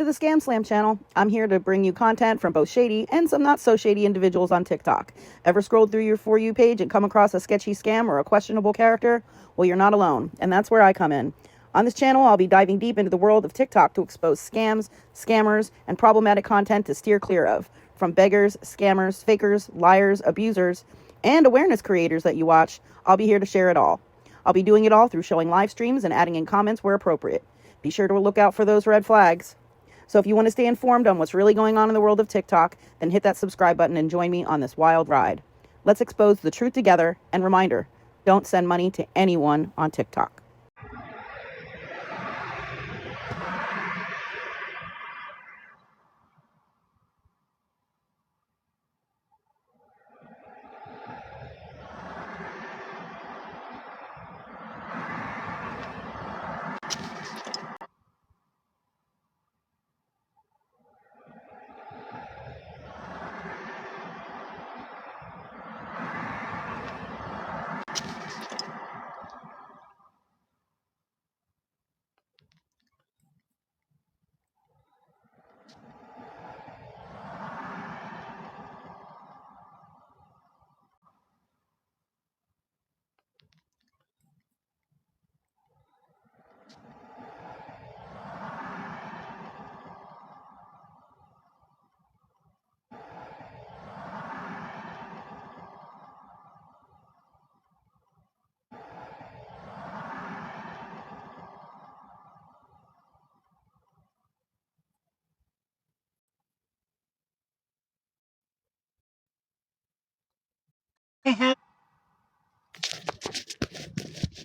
to the Scam Slam channel. I'm here to bring you content from both shady and some not so shady individuals on TikTok. Ever scrolled through your For You page and come across a sketchy scam or a questionable character? Well, you're not alone, and that's where I come in. On this channel, I'll be diving deep into the world of TikTok to expose scams, scammers, and problematic content to steer clear of. From beggars, scammers, fakers, liars, abusers, and awareness creators that you watch, I'll be here to share it all. I'll be doing it all through showing live streams and adding in comments where appropriate. Be sure to look out for those red flags. So if you want to stay informed on what's really going on in the world of TikTok, then hit that subscribe button and join me on this wild ride. Let's expose the truth together, and reminder, don't send money to anyone on TikTok.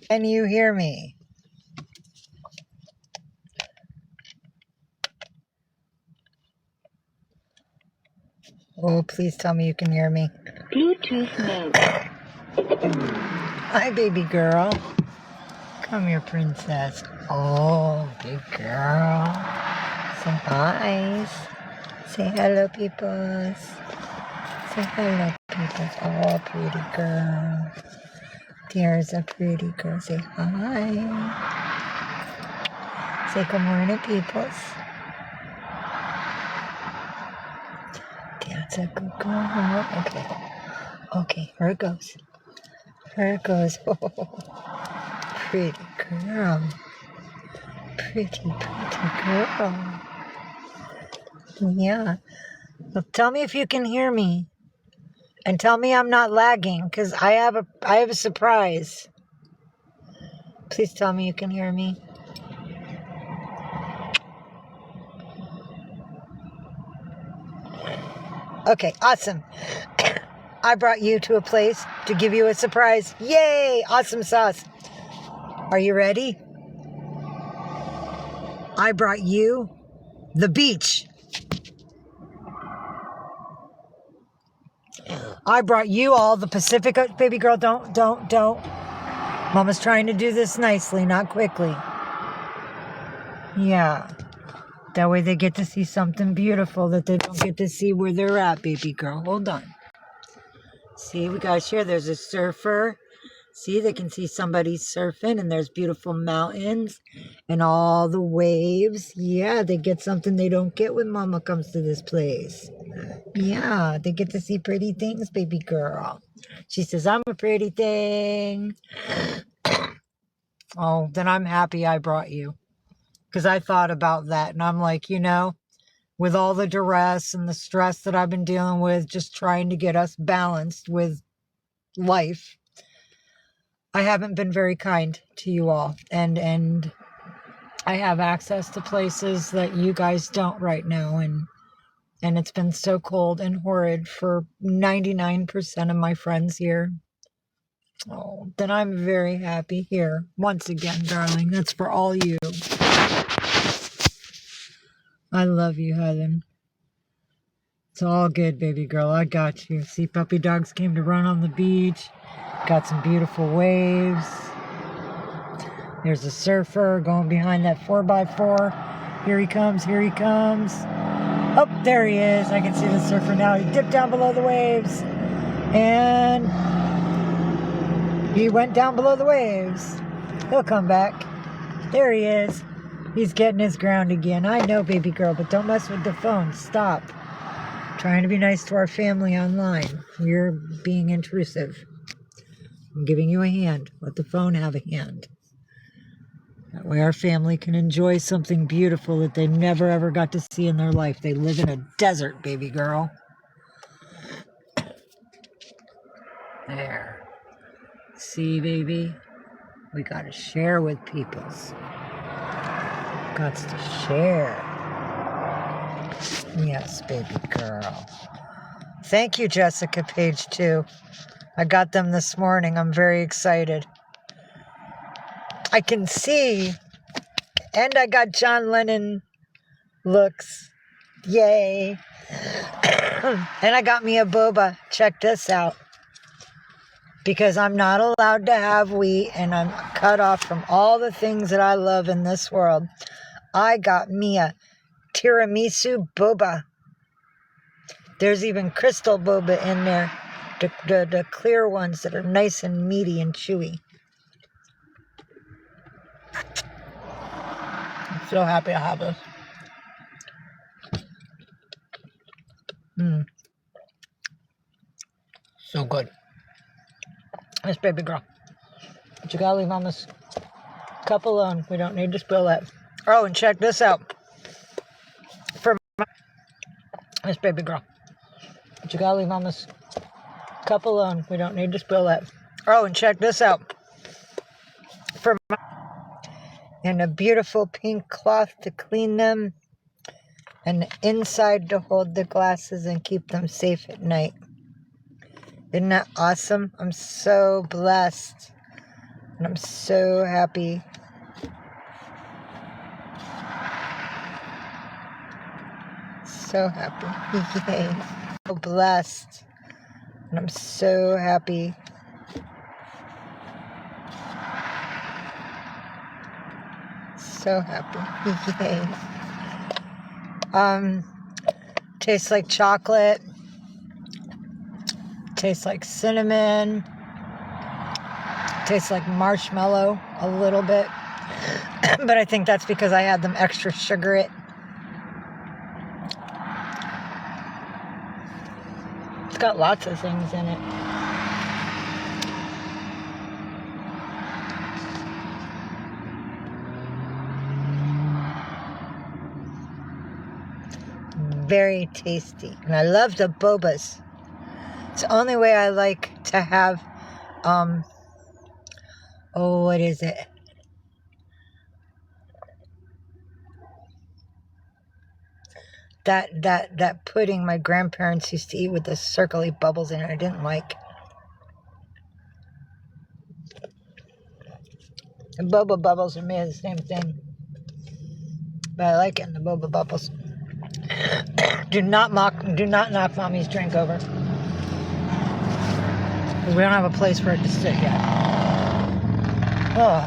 Can you hear me? Oh, please tell me you can hear me. Bluetooth mode. Hi, baby girl. Come here, princess. Oh, big girl. Say hi. Say hello, peoples. Say hello, peoples. Oh, pretty girl. There's a pretty girl. Say hi. Say good morning, peoples. That's a good girl. Okay, here it goes. Here it goes. Oh, pretty girl. Pretty girl. Yeah. Well, tell me if you can hear me. And tell me I'm not lagging, because I have a surprise. Please tell me you can hear me. Okay, awesome. I brought you to a place to give you a surprise. Yay! Awesome sauce. Are you ready? I brought you the beach. I brought you all the Pacific. Baby girl, don't. Mama's trying to do this nicely, not quickly. Yeah. That way they get to see something beautiful that they don't get to see where they're at, baby girl. Hold on. See, we got here. There's a surfer. See, they can see somebody surfing, and there's beautiful mountains and all the waves. Yeah, they get something they don't get when Mama comes to this place. Yeah, they get to see pretty things, baby girl. She says, I'm a pretty thing. Oh, then I'm happy I brought you. Because I thought about that, and I'm like, with all the duress and the stress that I've been dealing with, just trying to get us balanced with life, I haven't been very kind to you all. And I have access to places that you guys don't right now, and it's been so cold and horrid for 99% of my friends here. Oh, then I'm very happy here. Once again, darling, that's for all you. I love you, Helen. It's all good, baby girl. I got you. See, puppy dogs came to run on the beach. Got some beautiful waves. There's a surfer going behind that 4x4. Here he comes. Oh, there he is. I can see the surfer now. He dipped down below the waves. And he went down below the waves. He'll come back. There he is. He's getting his ground again. I know, baby girl, but don't mess with the phone. Stop. Trying to be nice to our family online. You're being intrusive. I'm giving you a hand. Let the phone have a hand. That way our family can enjoy something beautiful that they never ever got to see in their life. They live in a desert, baby girl. There. See, baby? We gotta share with peoples. Gots to share. Yes, baby girl. Thank you, Jessica, page 2. I got them this morning. I'm very excited. I can see. And I got John Lennon looks. Yay. And I got me a boba. Check this out. Because I'm not allowed to have wheat and I'm cut off from all the things that I love in this world. I got me a tiramisu boba. There's even crystal boba in there. The clear ones that are nice and meaty and chewy. I'm so happy to have this. So good. This baby girl. But you gotta leave Mama's cup alone. We don't need to spill it. Oh, and check this out. For this baby girl. But you gotta leave Mama's cup alone. We don't need to spill it. Oh, and check this out. For and a beautiful pink cloth to clean them. And the inside to hold the glasses and keep them safe at night. Isn't that awesome? I'm so blessed. And I'm so happy. So happy. Yay. So blessed. And I'm so happy. So happy. Yay. Tastes like chocolate. Tastes like cinnamon. Tastes like marshmallow a little bit. But I think that's because I had them extra sugar it. It's got lots of things in it. Very tasty. And I love the bobas. It's the only way I like to have, what is it? That pudding my grandparents used to eat with the circly bubbles in it. I didn't like. The boba bubbles are made of the same thing. But I like it in the boba bubbles. Do not knock Mommy's drink over. We don't have a place for it to sit yet. Oh.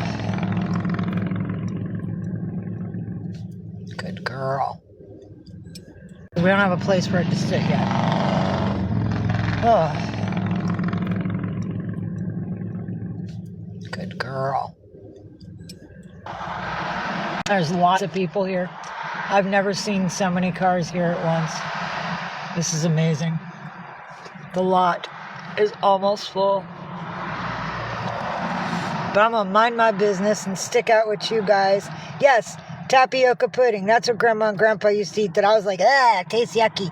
Good girl. We don't have a place for it to sit yet. Oh. Good girl. There's lots of people here. I've never seen so many cars here at once. This is amazing. The lot is almost full. But I'm gonna mind my business and stick out with you guys. Yes, tapioca pudding. That's what Grandma and Grandpa used to eat that I was like, it tastes yucky.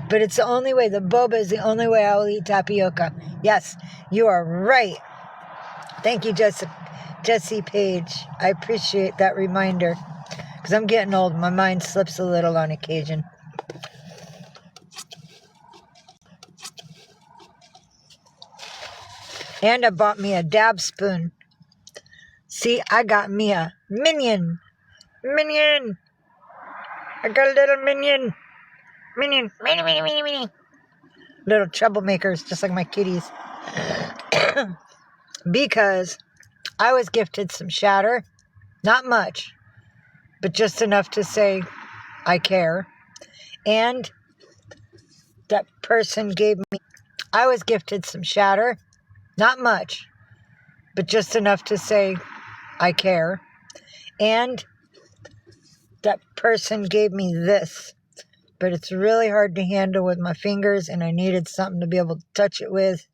But it's the only way. The boba is the only way I will eat tapioca. Yes, you are right. Thank you, Jessie Page. I appreciate that reminder. Because I'm getting old. My mind slips a little on occasion. And I bought me a dab spoon. See, I got me a minion. Minion. I got a little minion. Minion. Mini. Little troublemakers, just like my kitties. Because I was gifted some shatter. Not much. But just enough to say, I care. And that person gave me, I was gifted some shatter. Not much. But just enough to say, I care. And that person gave me this, but it's really hard to handle with my fingers, and I needed something to be able to touch it with.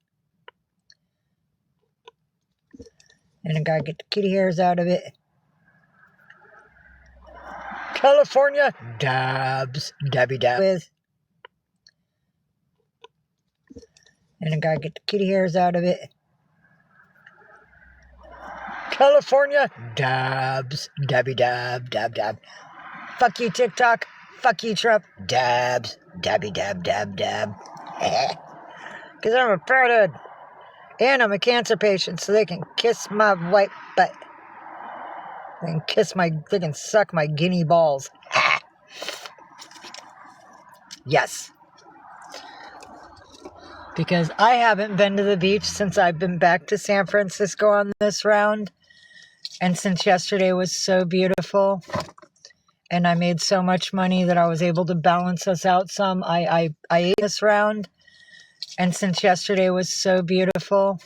And I gotta get the kitty hairs out of it. California dabs, dabby dab with. And I gotta get the kitty hairs out of it. California dabs, dabby dab, dab dab. Fuck you, TikTok. Fuck you, Trump. Dabs, dabby dab, dab dab. Because I'm a fathead. And I'm a cancer patient, so they can kiss my white butt. They can suck my guinea balls. Yes. Because I haven't been to the beach since I've been back to San Francisco on this round. And since yesterday was so beautiful, and I made so much money that I was able to balance us out some, I ate this round. And since yesterday was so beautiful,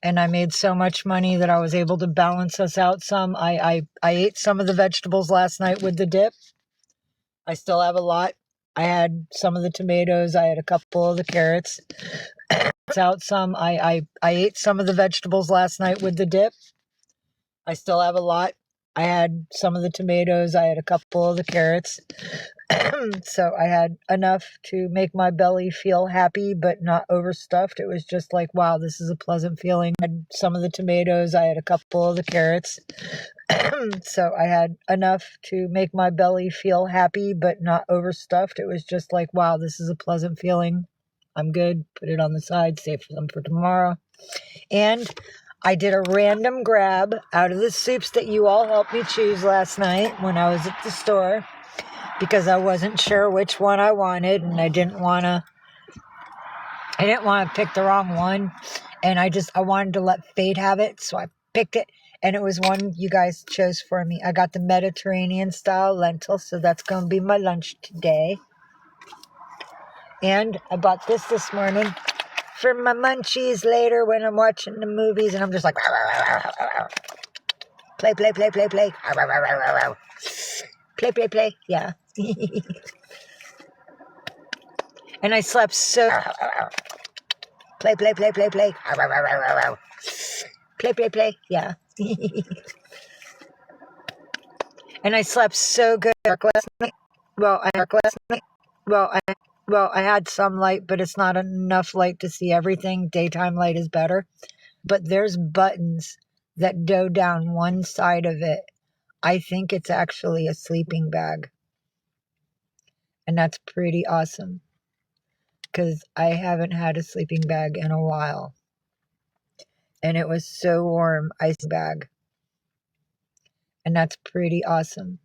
and I made so much money that I was able to balance us out some, I ate some of the vegetables last night with the dip. I still have a lot. I had some of the tomatoes. I had a couple of the carrots. Out some. I ate some of the vegetables last night with the dip. I still have a lot. I had some of the tomatoes. I had a couple of the carrots. So I had enough to make my belly feel happy, but not overstuffed. It was just like, wow, this is a pleasant feeling. I had some of the tomatoes. I had a couple of the carrots. So I had enough to make my belly feel happy, but not overstuffed. It was just like, wow, this is a pleasant feeling. I'm good. Put it on the side, save some for tomorrow. And I did a random grab out of the soups that you all helped me choose last night when I was at the store, because I wasn't sure which one I wanted, and I didn't want to pick the wrong one, and I wanted to let fate have it, so I picked it, and it was one you guys chose for me. I got the Mediterranean style lentil, so that's going to be my lunch today. And I bought this morning for my munchies later when I'm watching the movies, and I'm just like, play, play, play, play, play, play, play, play, yeah. And I slept so, play, play, play, play, play, play, play, play, yeah. And I slept so good last night. Well, I had some light, but it's not enough light to see everything. Daytime light is better. But there's buttons that go down one side of it. I think it's actually a sleeping bag. And that's pretty awesome, because I haven't had a sleeping bag in a while. And it was so warm, ice bag. And that's pretty awesome,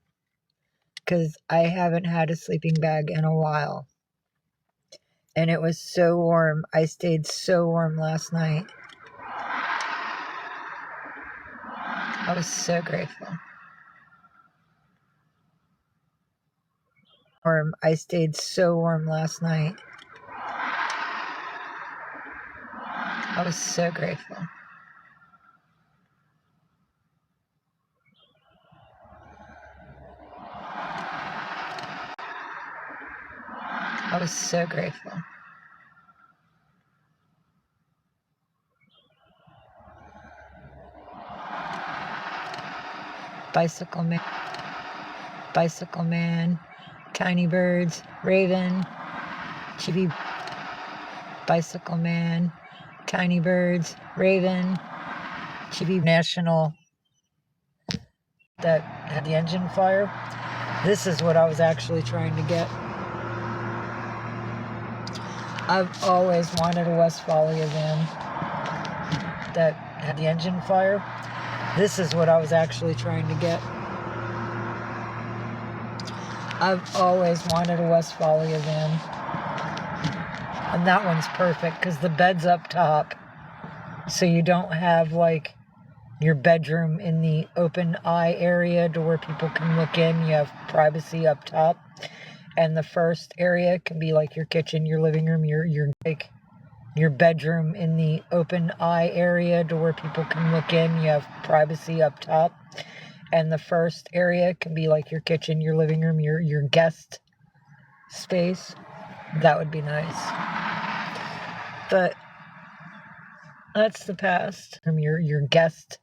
because I haven't had a sleeping bag in a while. And it was so warm. I stayed so warm last night. I was so grateful. I stayed so warm last night. I was so grateful. I was so grateful. Bicycle man, tiny birds, raven, chibi, bicycle man, tiny birds, raven, chibi national that had the engine fire. This is what I was actually trying to get. I've always wanted a Westphalia van that had the engine fire. This is what I was actually trying to get. I've always wanted a Westphalia van. And that one's perfect because the bed's up top. So you don't have like your bedroom in the open eye area to where people can look in. You have privacy up top. And the first area can be like your kitchen, your living room, your bedroom in the open eye area to where people can look in. You have privacy up top. And the first area can be like your kitchen, your living room, your guest space. That would be nice. But that's the past. From your guest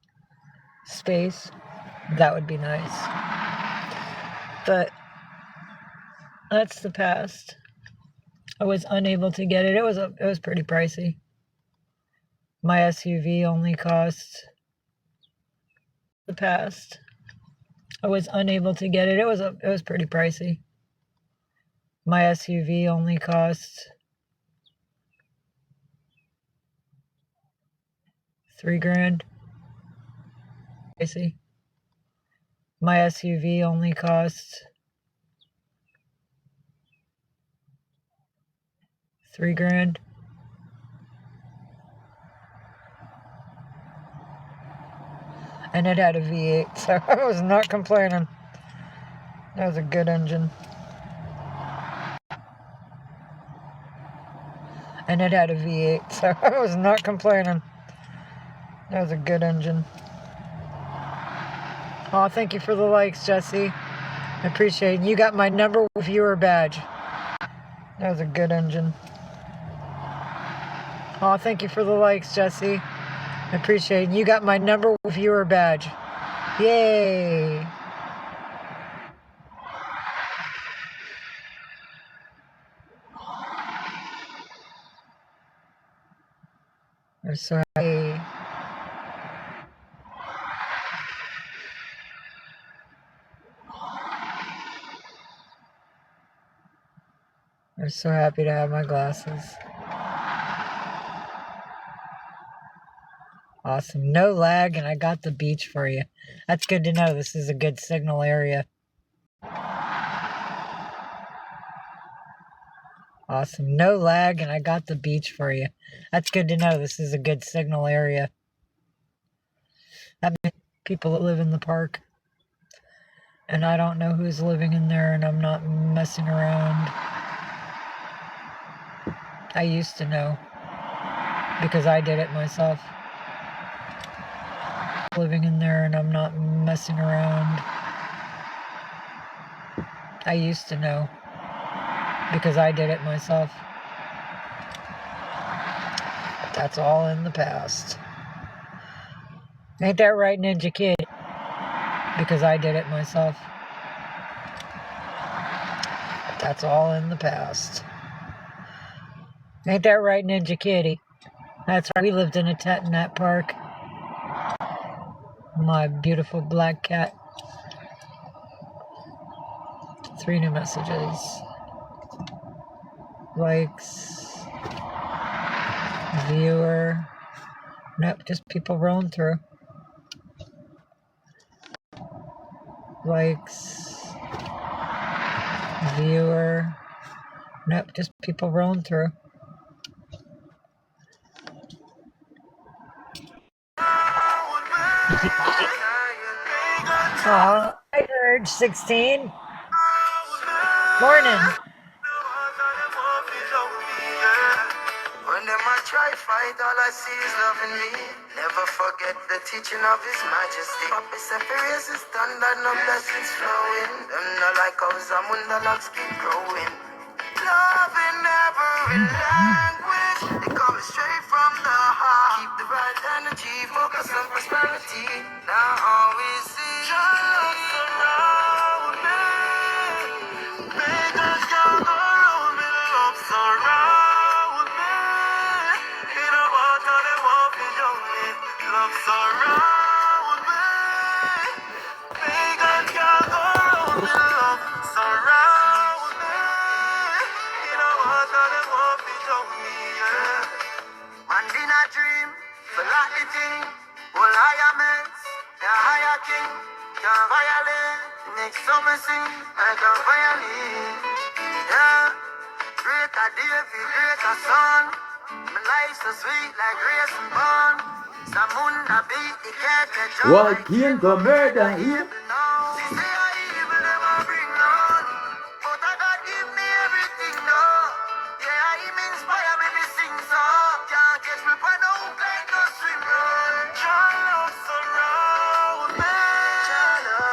space. That would be nice. But that's the past. I was unable to get it. It was pretty pricey. My SUV only cost the past. I was unable to get it. It was pretty pricey. My SUV only cost $3,000. Pricey. My SUV only cost $3,000. And it had a V8, so I was not complaining. That was a good engine. And it had a V8, so I was not complaining. That was a good engine. Oh, thank you for the likes, Jesse. I appreciate it. You got my number viewer badge. That was a good engine. Oh, thank you for the likes, Jesse. I appreciate it. You got my number viewer badge. Yay! We're so happy. We're so happy to have my glasses. Awesome. No lag, and I got the beach for you. That's good to know. This is a good signal area. Awesome. No lag, and I got the beach for you. That's good to know. This is a good signal area. That means people that live in the park. And I don't know who's living in there, and I'm not messing around. I used to know. Because I did it myself. Living in there, and I'm not messing around. I used to know. Because I did it myself. That's all in the past. Ain't that right, Ninja Kid? Because I did it myself. That's all in the past. Ain't that right, Ninja Kitty? That's right. We lived in a tent in that park. My beautiful black cat. 3 new messages. Likes. Viewer. Nope, just people rolling through. Likes. Viewer. Nope, just people rolling through. Oh, I heard 16. Morning. When them a try fight, all I see is love in me. Never forget the teaching of His Majesty. Papa said for raise His standard, no blessings flowing. Them no like how Zamunda locks keep growing. Love in every language. It comes straight from the heart. Keep the right energy, focus on prosperity. Now all we see, your love surround me. Make us gather around me, love surround me. In a water, they won't be young me. Love surround me. Make us gather around me, love surround me. In a water, they won't be young me, yeah. Man in a dream, so like the thing. All higher men, the higher king. Can't violate, next summer sing like a violin. Yeah, greater David, greater son. My life so sweet like grace and bun. Samunda beat the cat that jump. Why can't the murder here? She say I evil never bring none. But I God give me everything, no. Yeah, Him inspire me to sing so. Can't catch me by no hook like no swim run. Your love surround me. Your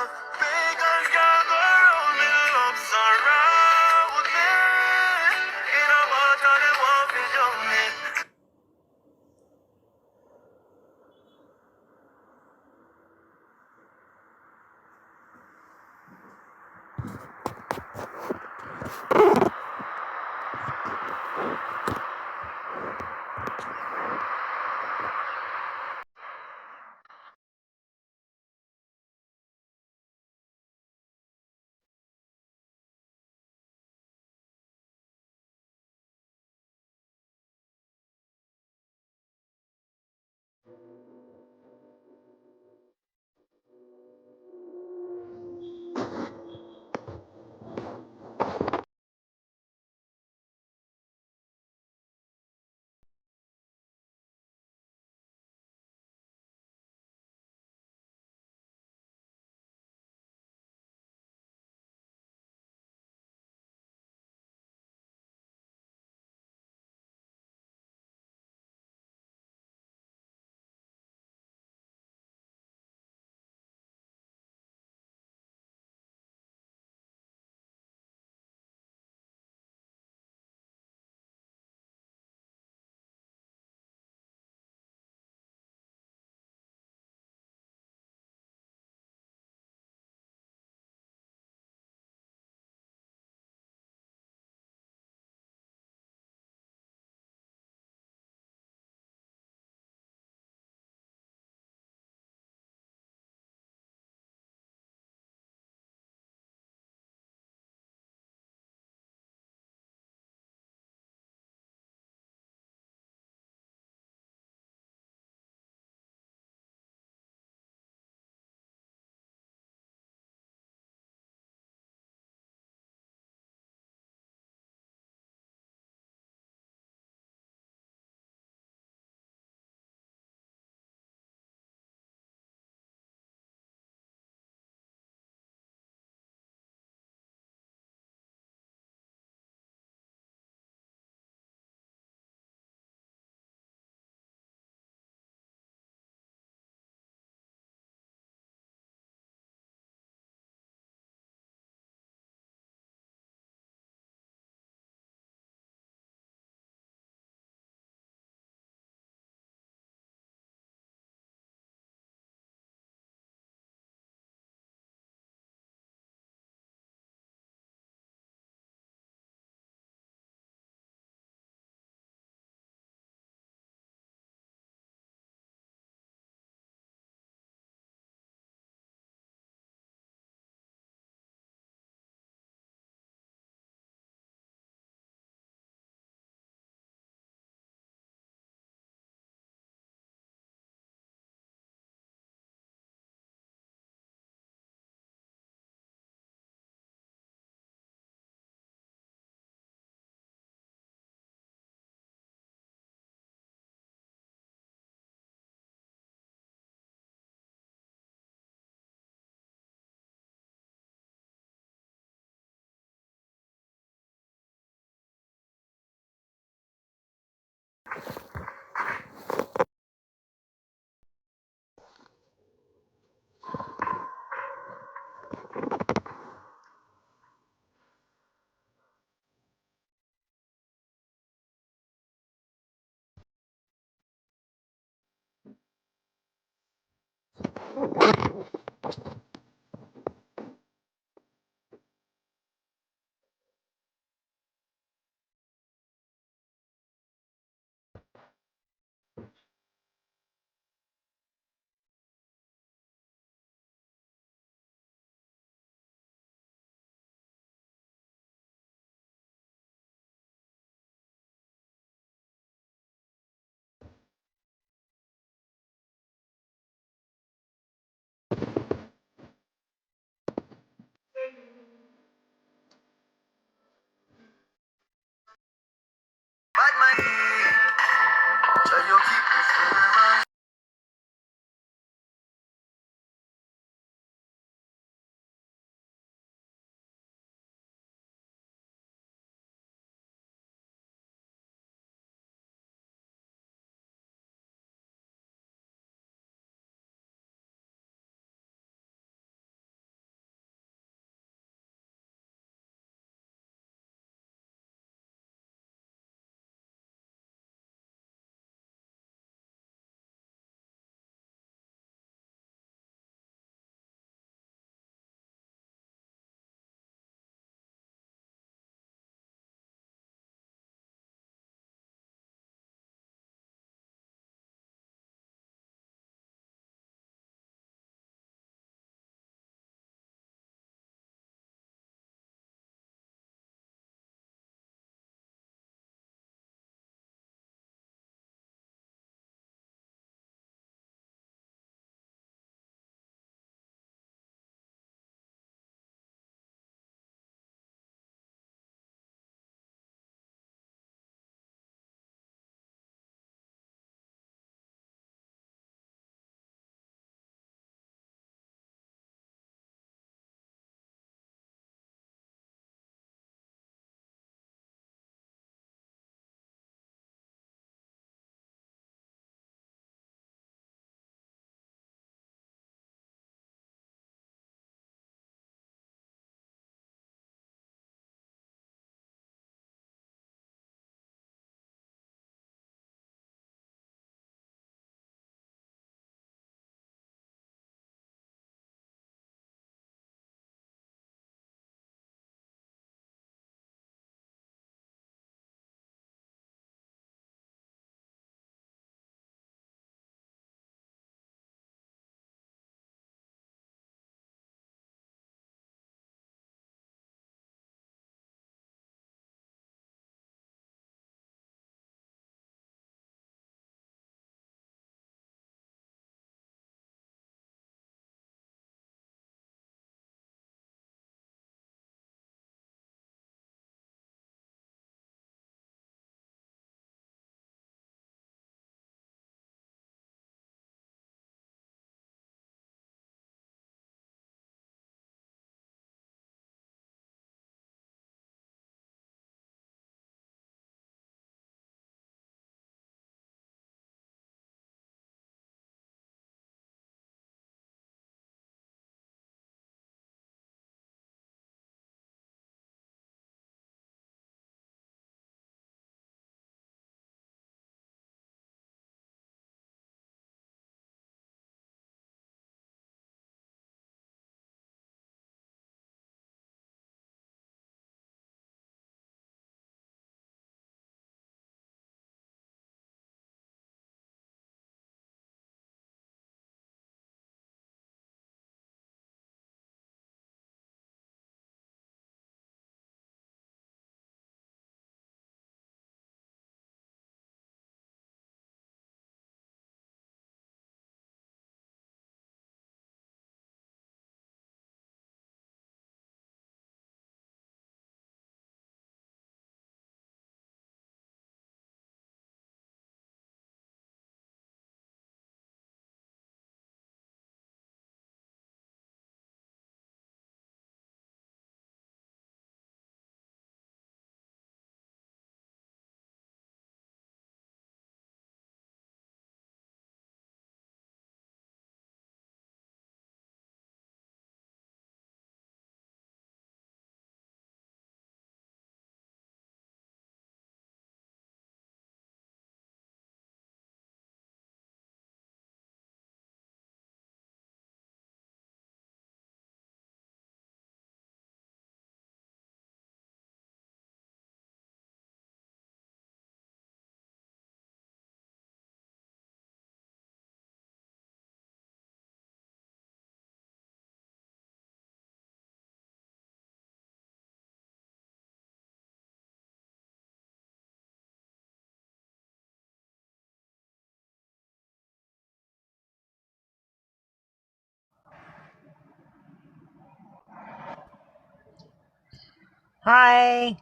Hi.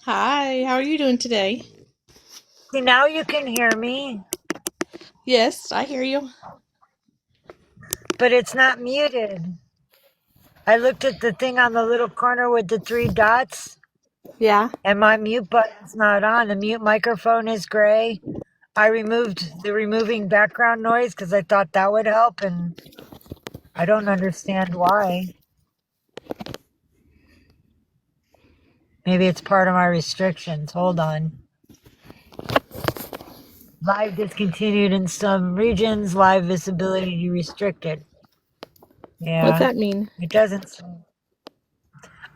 Hi, how are you doing today? See, now you can hear me, Yes, I hear you. but it's not muted. I looked at the thing on the little corner with the 3 dots, Yeah. and my mute button's not on. The mute microphone is gray. I removed the removing background noise because I thought that would help, and I don't understand why. Maybe it's part of my restrictions. Hold on. Live discontinued in some regions, live visibility restricted. What's Yeah, that mean? it doesn't.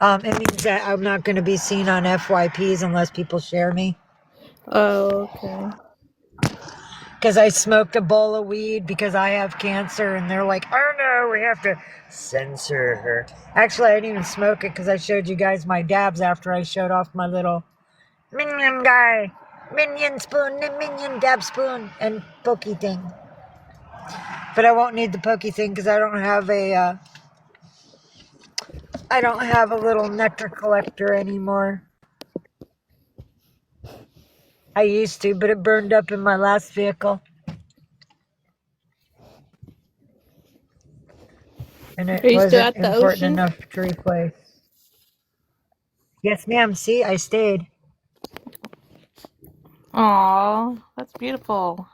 It means that I'm not going to be seen on FYPs unless people share me. Oh, okay. Because I smoked a bowl of weed because I have cancer, and they're like, oh no, we have to censor her. Actually, I didn't even smoke it because I showed you guys my dabs after I showed off my little minion guy. Minion spoon, minion dab spoon, and pokey thing. But I won't need the pokey thing because I don't have a little nectar collector anymore. I used to, but it burned up in my last vehicle. And Are it you still wasn't at the important ocean? enough to replace. Yes, ma'am. See, I stayed. Aw, that's beautiful.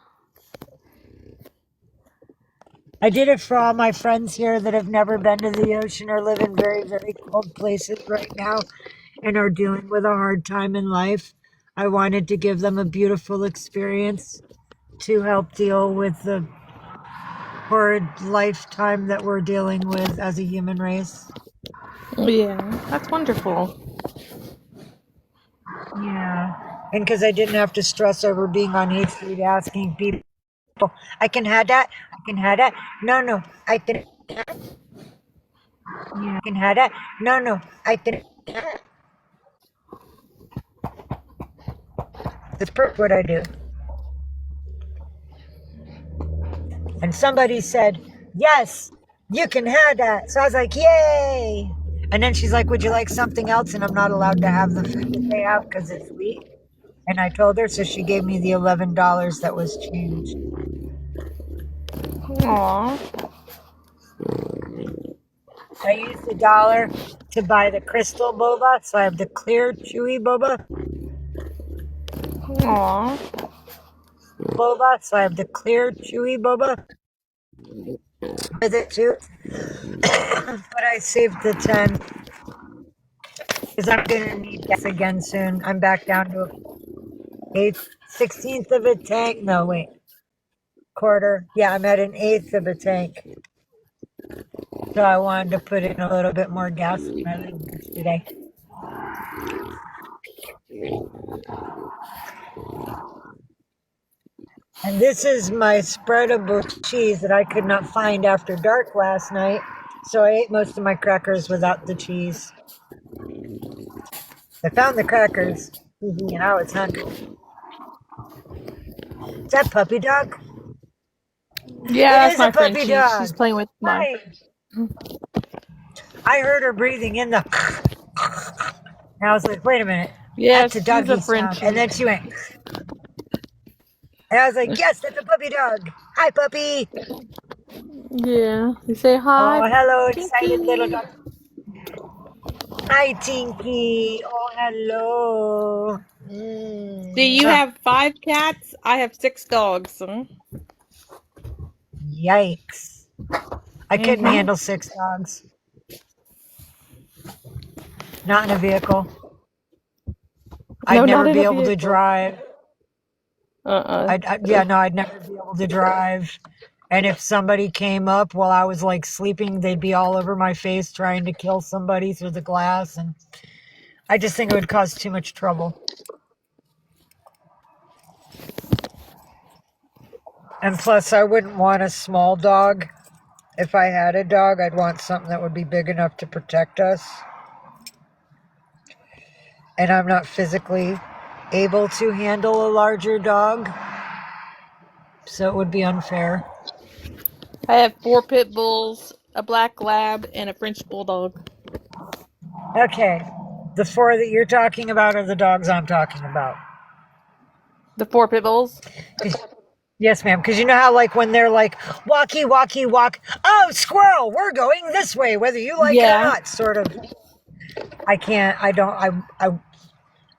I did it for all my friends here that have never been to the ocean or live in very, very cold places right now and are dealing with a hard time in life. I wanted to give them a beautiful experience to help deal with the horrid lifetime that we're dealing with as a human race. Yeah, that's wonderful. Yeah. And because I didn't have to stress over being on Hate Street asking people, I can have that. I can have that. No, I can. Yeah, I can have that. No, I can. That's perfect what I do. And somebody said, yes, you can have that. So I was like, yay. And then she's like, would you like something else? And I'm not allowed to have the food that they have because it's wheat. And I told her, so she gave me the $11 that was changed. Aw, I used $1 to buy the crystal boba, so I have the clear, chewy boba. aw. So I have the clear, chewy boba with it too. But I saved the 10 because I'm gonna need gas again soon. I'm back down to a 16th of a tank. No, wait, quarter. Yeah, I'm at an eighth of a tank. So I wanted to put in a little bit more gas in my little bitch today. And this is my spreadable cheese that I could not find after dark last night. So I ate most of my crackers without the cheese. I found the crackers, and I was hungry. Is that puppy dog? Yeah, It that's is a my friend. puppy She's dog. playing with mine. Hi. I heard her breathing in the. And I was like, wait a minute. That's a Yes, she's a doggy sound. And Frenchie. then she went. And I was like, yes, that's a puppy dog. Hi, puppy. Yeah. You say hi, Oh, hello, excited little Tinky. dog. Hi, Tinky. Oh, hello. See, you Mwah. have 5 cats. I have 6 dogs. Yikes. I couldn't Mm-hmm. handle 6 dogs. Not in a vehicle. I'd No, not never in be a able to vehicle. drive. Uh-uh. I'd never be able to drive. And if somebody came up while I was like sleeping, they'd be all over my face trying to kill somebody through the glass. And I just think it would cause too much trouble. And plus, I wouldn't want a small dog. If I had a dog, I'd want something that would be big enough to protect us. And I'm not physically able to handle a larger dog, so it would be unfair. I have 4 pit bulls, a black lab, and a French bulldog. Okay, The 4 that you're talking about are the dogs I'm talking about. The 4 pit bulls? Yes, ma'am. Because you know how, like, when they're like, walkie, walkie, walk. Oh, squirrel, we're going this way, whether you like it or not. Sort of.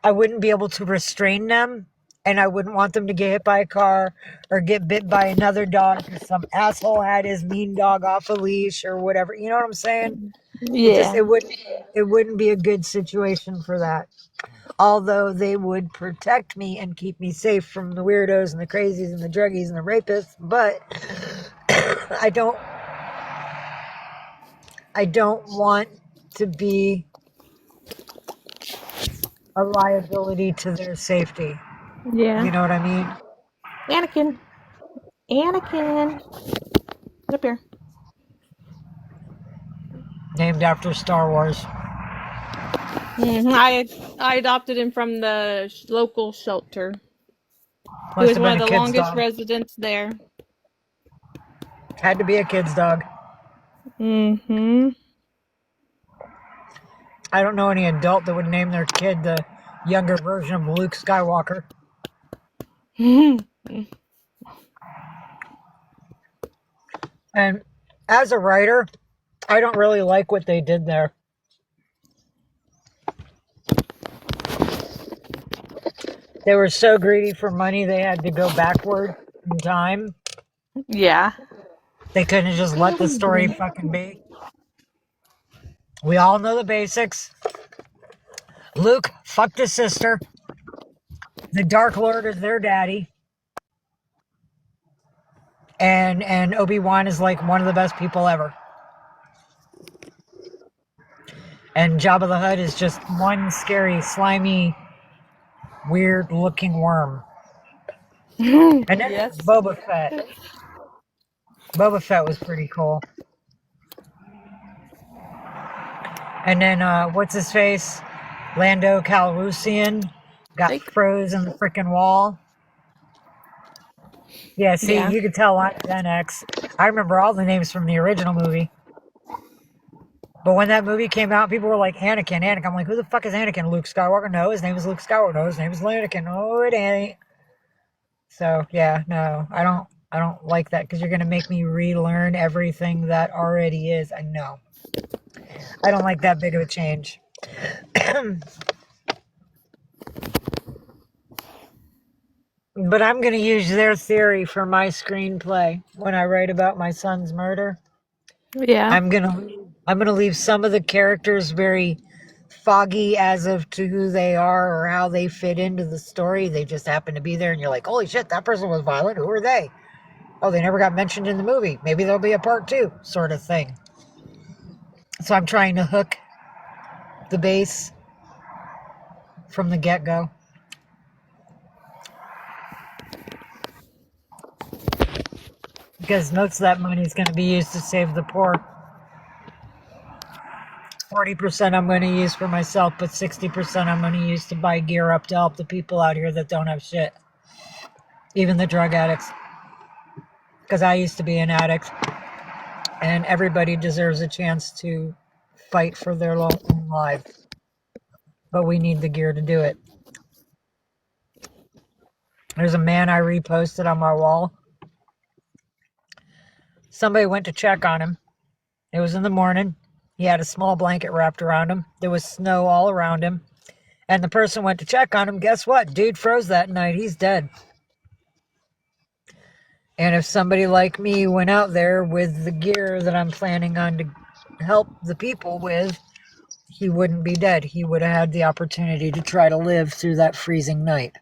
I wouldn't be able to restrain them. And I wouldn't want them to get hit by a car or get bit by another dog because some asshole had his mean dog off a leash or whatever. You know what I'm saying? Yeah. It wouldn't be a good situation for that. Although they would protect me and keep me safe from the weirdos and the crazies and the druggies and the rapists, but I don't want to be a liability to their safety. Yeah. You know what I mean? Anakin. Anakin. Get up here. Named after Star Wars. I adopted him from the local shelter. He Must was have one been of a the kid's longest dog. residents there. Had to be a kid's dog. Mm-hmm. I don't know any adult that would name their kid the younger version of Luke Skywalker. And as a writer, I don't really like what they did there. They were so greedy for money, they had to go backward in time. Yeah. They couldn't just let the story fucking be. We all know the basics. Luke fucked his sister. The Dark Lord is their daddy. And Obi-Wan is like one of the best people ever. And Jabba the Hutt is just one scary, slimy, weird-looking worm. And then Yes. Boba Fett. Boba Fett was pretty cool. And then, what's his face? Lando Calrissian got froze in the freaking wall. Yeah, see, Yeah. you could tell I'm Gen X. I remember all the names from the original movie. But when that movie came out, people were like, Anakin, Anakin. I'm like, who the fuck is Anakin? Luke Skywalker? No, his name is Luke Skywalker. No, his name is Anakin. No, it ain't. So, yeah, no, I don't like that because you're going to make me relearn everything that already is. I know. I don't like that big of a change. But I'm going to use their theory for my screenplay when I write about my son's murder. Yeah. I'm gonna leave some of the characters very foggy as of to who they are or how they fit into the story. They just happen to be there, and you're like, holy shit, that person was violent. Who are they? Oh, they never got mentioned in the movie. Maybe there'll be a part 2, sort of thing. So I'm trying to hook the base from the get-go. Because most of that money is going to be used to save the poor. 40% I'm going to use for myself, but 60% I'm going to use to buy gear up to help the people out here that don't have shit. Even the drug addicts. Because I used to be an addict. And everybody deserves a chance to fight for their own lives. But we need the gear to do it. There's a man I reposted on my wall. Somebody went to check on him. It was in the morning. He had a small blanket wrapped around him. There was snow all around him. And the person went to check on him. Guess what? Dude froze that night. He's dead. And if somebody like me went out there with the gear that I'm planning on to help the people with, he wouldn't be dead. He would have had the opportunity to try to live through that freezing night.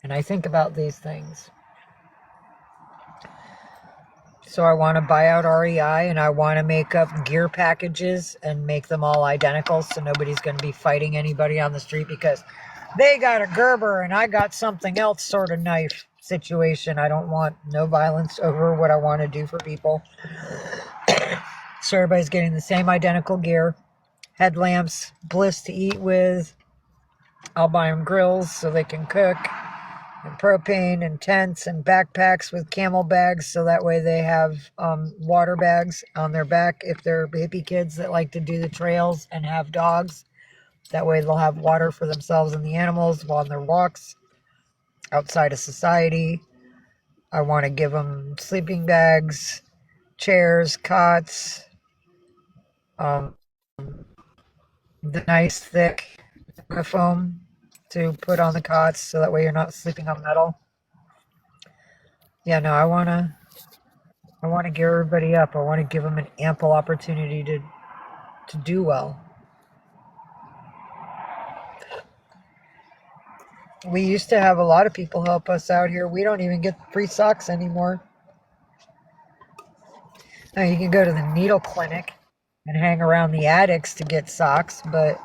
And I think about these things. So I want to buy out REI, and I want to make up gear packages and make them all identical so nobody's going to be fighting anybody on the street because they got a Gerber and I got something else sort of knife situation. I don't want no violence over what I want to do for people. So everybody's getting the same identical gear. Headlamps, bliss to eat with. I'll buy them grills so they can cook. And propane and tents and backpacks with camel bags so that way they have water bags on their back if they're hippie kids that like to do the trails and have dogs. That way they'll have water for themselves and the animals while on their walks outside of society. I want to give them sleeping bags, chairs, cots, the nice thick foam to put on the cots so that way you're not sleeping on metal. Yeah, no, I want to gear everybody up. I want to give them an ample opportunity to do well. We used to have a lot of people help us out here. We don't even get free socks anymore. Now you can go to the needle clinic and hang around the attics to get socks, but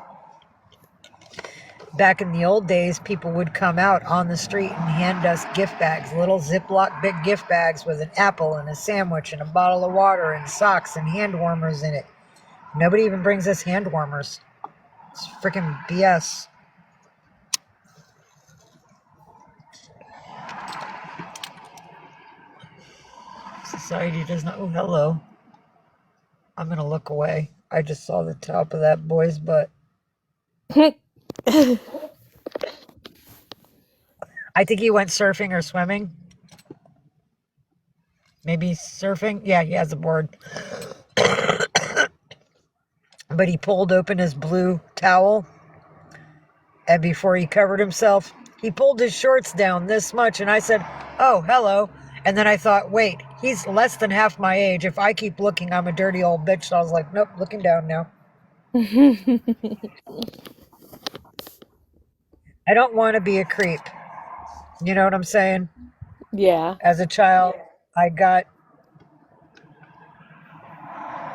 back in the old days, people would come out on the street and hand us gift bags, little Ziploc big gift bags with an apple and a sandwich and a bottle of water and socks and hand warmers in it. Nobody even brings us hand warmers. It's freaking BS. Society does not. Oh, hello. I'm going to look away. I just saw the top of that boy's butt. I think he went surfing or swimming. Maybe surfing. Yeah, he has a board. But he pulled open his blue towel. And before he covered himself, he pulled his shorts down this much. And I said, oh, hello. And then I thought, wait, he's less than half my age. If I keep looking, I'm a dirty old bitch. So I was like, nope, looking down now. I don't want to be a creep. You know what I'm saying? Yeah. As a child, I got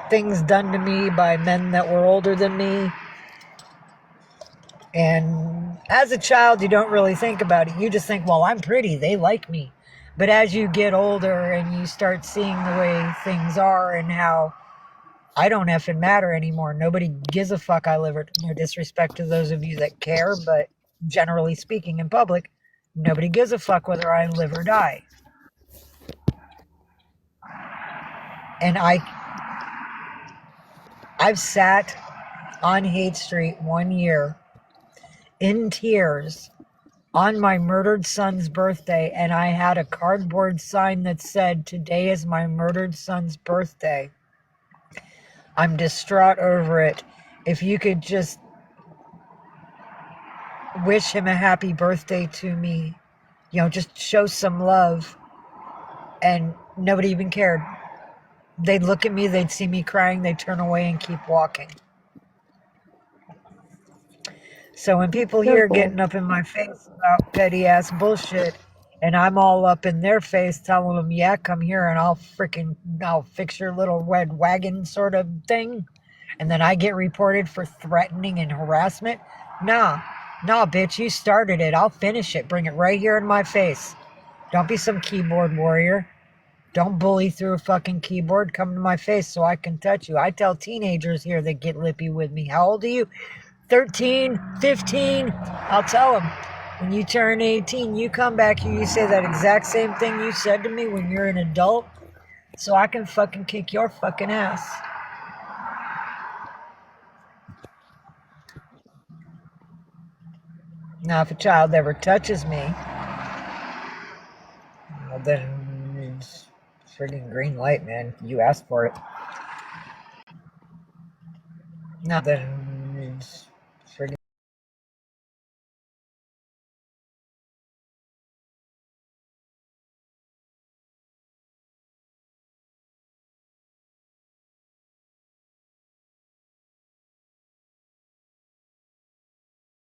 things done to me by men that were older than me. And as a child, you don't really think about it. You just think, well, I'm pretty. They like me. But as you get older and you start seeing the way things are and how I don't effing matter anymore. Nobody gives a fuck I live or no disrespect to those of you that care, but generally speaking in public, nobody gives a fuck whether I live or die. And I've sat on Haight Street 1 year in tears on my murdered son's birthday, and I had a cardboard sign that said, today is my murdered son's birthday. I'm distraught over it. If you could just wish him a happy birthday to me, you know, just show some love. And nobody even cared. They'd look at me, they'd see me crying, they'd turn away and keep walking. So when people here getting up in my face about petty ass bullshit, and I'm all up in their face telling them, yeah, come here and I'll fix your little red wagon sort of thing, and then I get reported for threatening and harassment. Nah, bitch, you started it. I'll finish it. Bring it right here in my face. Don't be some keyboard warrior. Don't bully through a fucking keyboard. Come to my face so I can touch you. I tell teenagers here that get lippy with me, how old are you? 13, 15, I'll tell them, when you turn 18, you come back here, you say that exact same thing you said to me when you're an adult, so I can fucking kick your fucking ass. Now, if a child ever touches me, well, then it's friggin' green light, man. You asked for it. Now, then it's